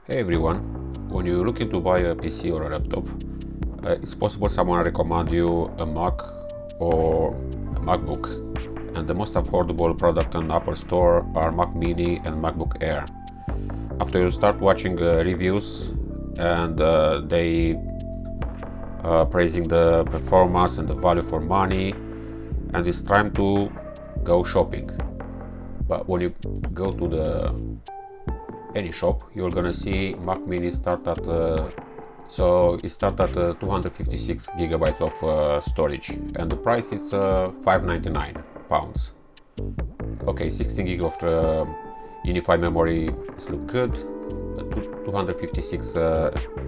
Hey everyone, when you're looking to buy a PC or a laptop, it's possible someone recommend you a Mac or a MacBook, and the most affordable product on Apple Store are Mac Mini and MacBook Air. After you start watching reviews and they praising the performance and the value for money, and it's time to go shopping. But when you go to any shop, you're gonna see Mac Mini start at it start at 256 gigabytes of storage, and the price is £599. Okay, 16 gig of unified memory is look good, but 256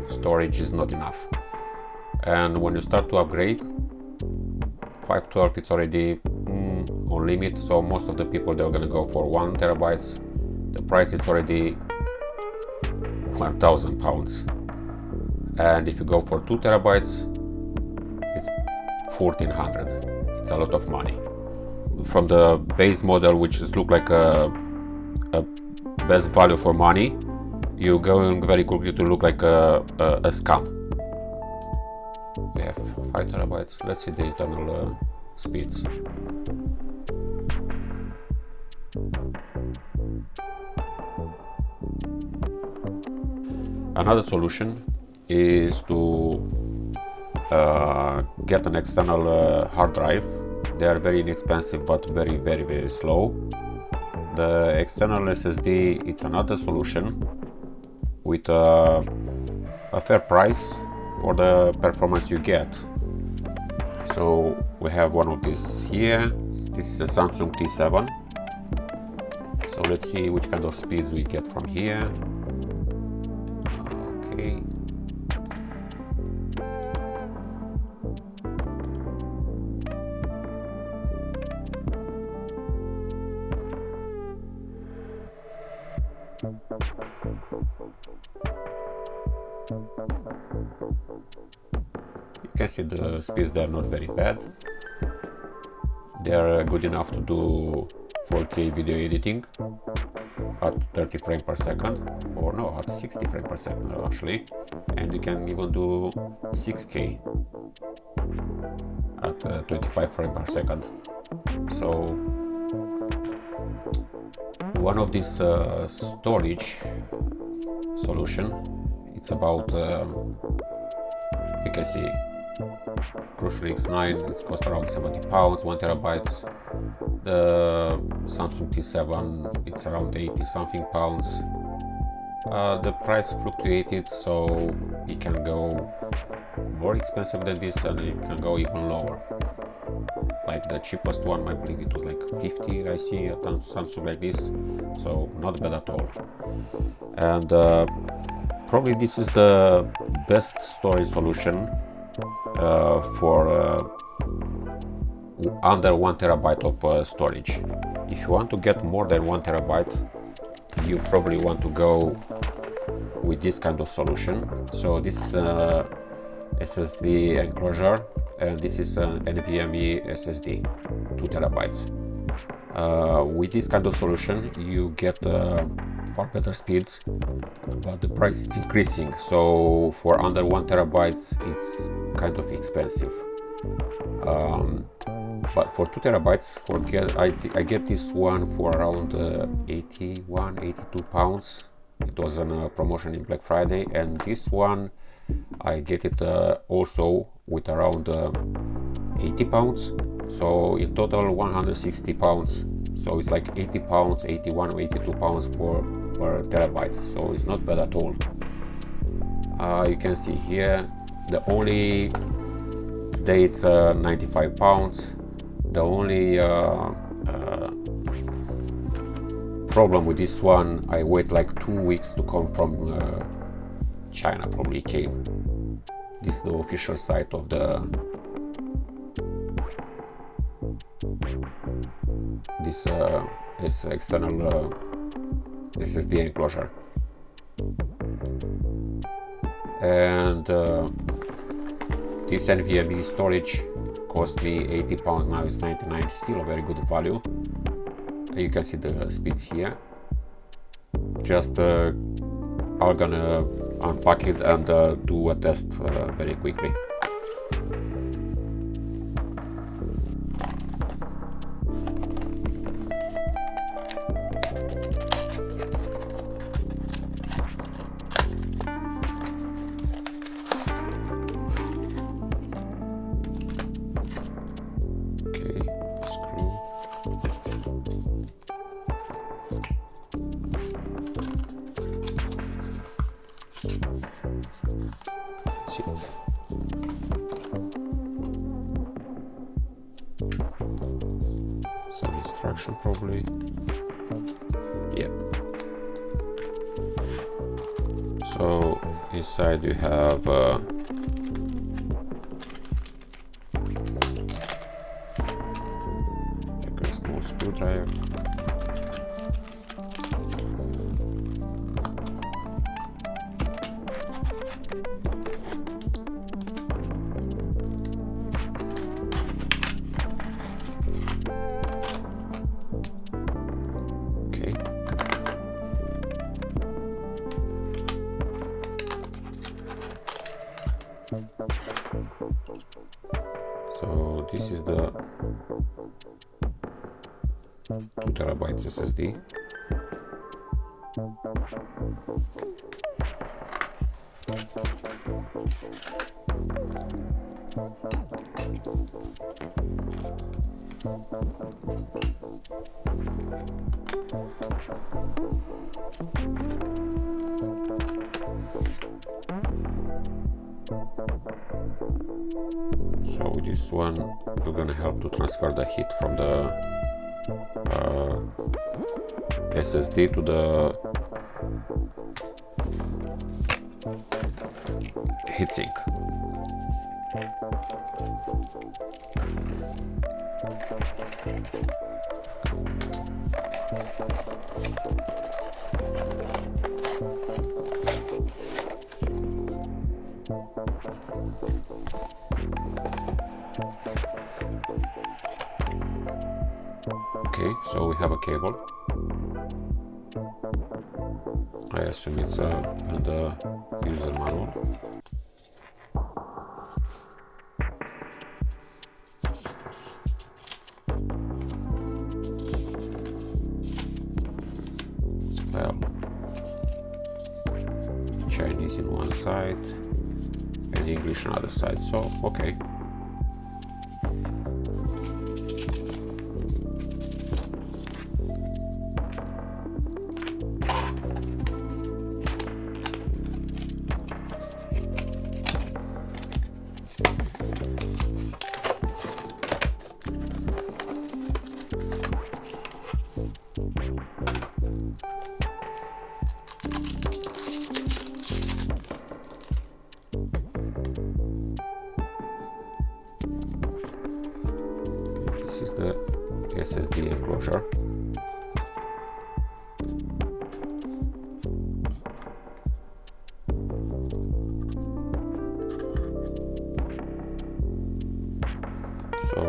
storage is not enough. And when you start to upgrade, 512 it's already on limit, so most of the people they're gonna go for 1 terabytes. The price is already £1,000, and if you go for 2 terabytes it's 1400. It's a lot of money. From the base model, which is look like a best value for money, you're going very quickly to look like a scam. We have 5 terabytes. Let's see the internal speeds. Another solution is to get an external hard drive. They are very inexpensive but very slow. The external SSD, it's another solution with a fair price for the performance you get. So we have one of these here. This is a Samsung T7. So let's see which kind of speeds we get from here. Okay. You can see the speeds, they are not very bad. They are good enough to do 4K video editing at 30 frames per second, or no, at 60 frames per second actually, and you can even do 6K at 25 frames per second. So one of these storage solution, it's about you can see Crucial X9, it costs around £70, 1 terabytes. The Samsung T7, it's around 80 something pounds. The price fluctuated, so it can go more expensive than this, and it can go even lower. Like the cheapest one, I believe it was like 50, I see at Samsung like this, so not bad at all. And probably this is the best storage solution for under 1 terabyte of storage. If you want to get more than 1 terabyte, you probably want to go with this kind of solution. So this is SSD enclosure, and this is an NVMe SSD, 2 terabytes. With this kind of solution you get far better speeds, but the price is increasing, so for under 1 terabytes it's kind of expensive. But for 2 terabytes, I get this one for around 82 pounds. It was on a promotion in Black Friday, and this one I get it also with around 80 pounds. So in total 160 pounds. So it's like 80 pounds, 81 or 82 pounds per terabyte. So it's not bad at all. You can see here the only today it's 95 pounds. The only problem with this one, I wait like 2 weeks to come from China, probably came. This is the official site of this external SSD enclosure. And this NVMe storage cost me 80 pounds, now it's 99, still a very good value. You can see the speeds here. Just I'm gonna unpack it and do a test very quickly. Okay, screw. See. Some instruction probably. Yeah. So inside you have like a small screwdriver. Okay. So this is the 2 terabytes SSD. So with this one, you're gonna help to transfer the heat from the SSD to the heatsink. Okay, so we have a cable. I assume it's in the user manual. Well, Chinese in one side and English on the other side, so okay. This is the SSD enclosure. So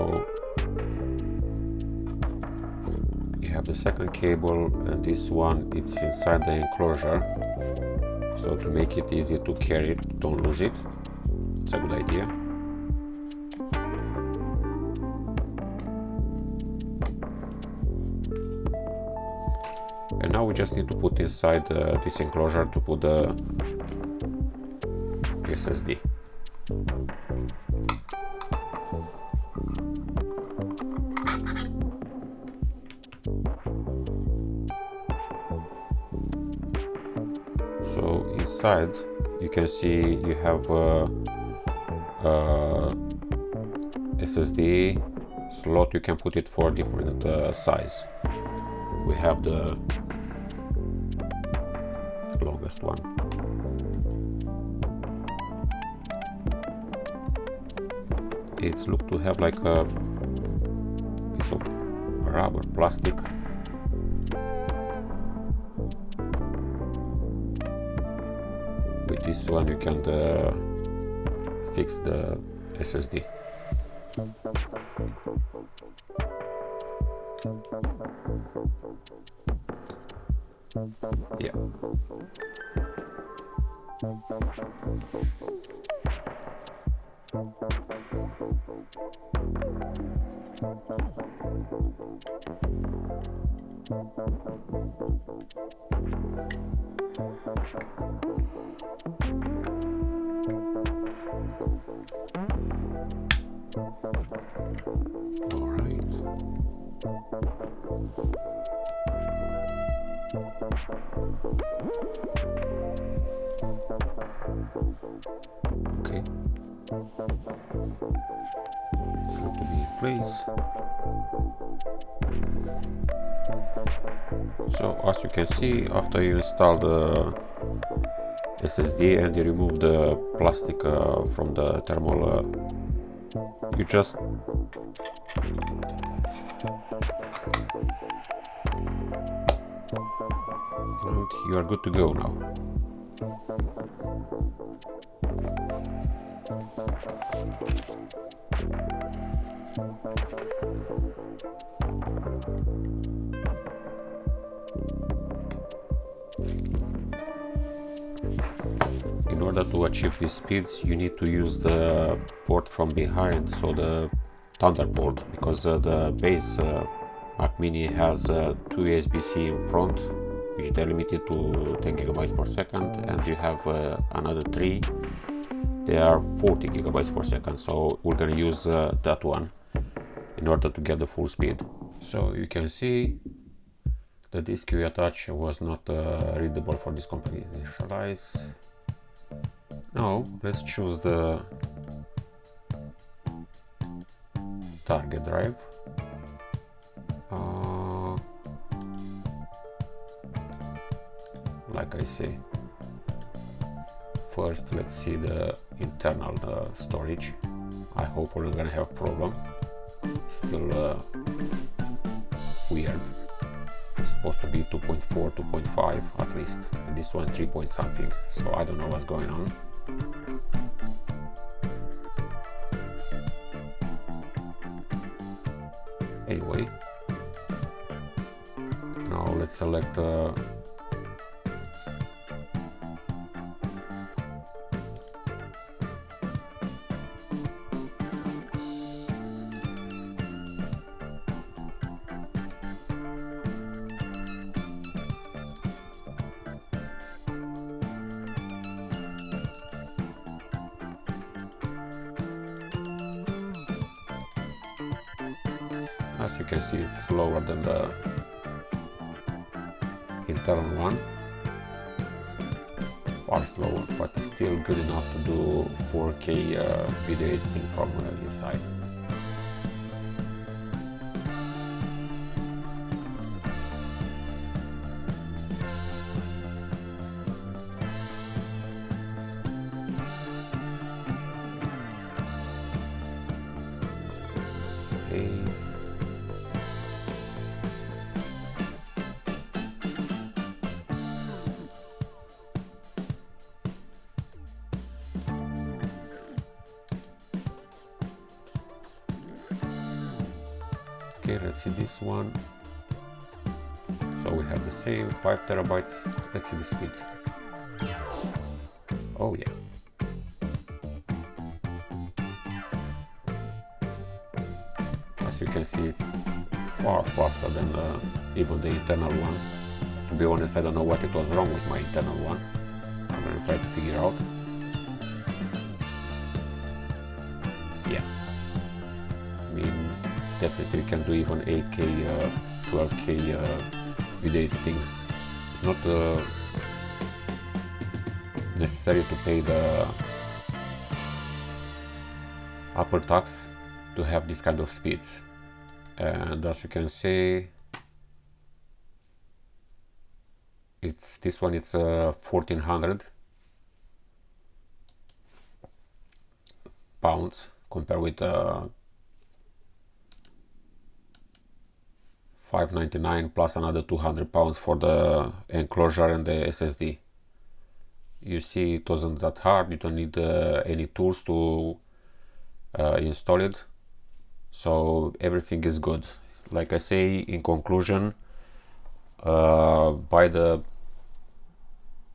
you have the second cable, and this one it's inside the enclosure. So to make it easy to carry it, don't lose it. It's a good idea. And now we just need to put inside this enclosure to put the SSD. So inside you can see you have SSD slot. You can put it for different size. We have the longest one. It's look to have like a piece of rubber, plastic. With this one you can fix the SSD. Yeah. Okay. It's going to be in place. So as you can see, after you install the SSD and you remove the plastic from the thermal, you just and you are good to go now. In order to achieve these speeds, you need to use the port from behind, so the Thunderbolt, because the base Mac Mini has two USB-C in front, which they're limited to 10 gigabytes per second, and you have another three. They are 40 gigabytes per second, so we're gonna use that one in order to get the full speed. So you can see the disk we attached was not readable for this company. Initialize. Now let's choose the target drive. Like I say, first let's see the internal storage. I hope we're not gonna have problem. It's still weird. It's supposed to be 2.4, 2.5 at least, and this one 3 point something, so I don't know what's going on. Anyway, now let's select as you can see, it's lower than the internal one, far slower, but it's still good enough to do 4K video editing from inside. Base. Okay, let's see this one. So we have the same 5 terabytes. Let's see the speeds. Oh yeah. As you can see, it's far faster than even the internal one. To be honest, I don't know what it was wrong with my internal one. I'm gonna try to figure out. Yeah. I mean, definitely you can do even 8K, 12K video editing. It's not necessary to pay the Apple tax to have this kind of speeds. And as you can see, this one it's 1400 pounds compared with 599 plus another 200 pounds for the enclosure and the SSD. You see, it wasn't that hard. You don't need any tools to install it, so everything is good. Like I say, in conclusion, buy the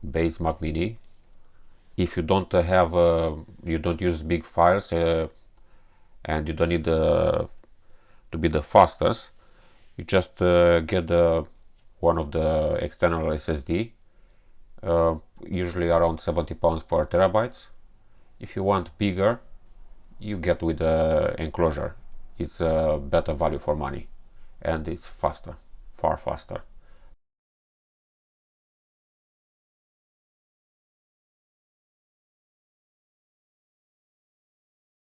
base Mac Mini. If you don't have you don't use big files and you don't need to be the fastest, you just get one of the external SSD, usually around 70 pounds per terabytes. If you want bigger, you get with the enclosure. It's a better value for money and it's faster, far faster.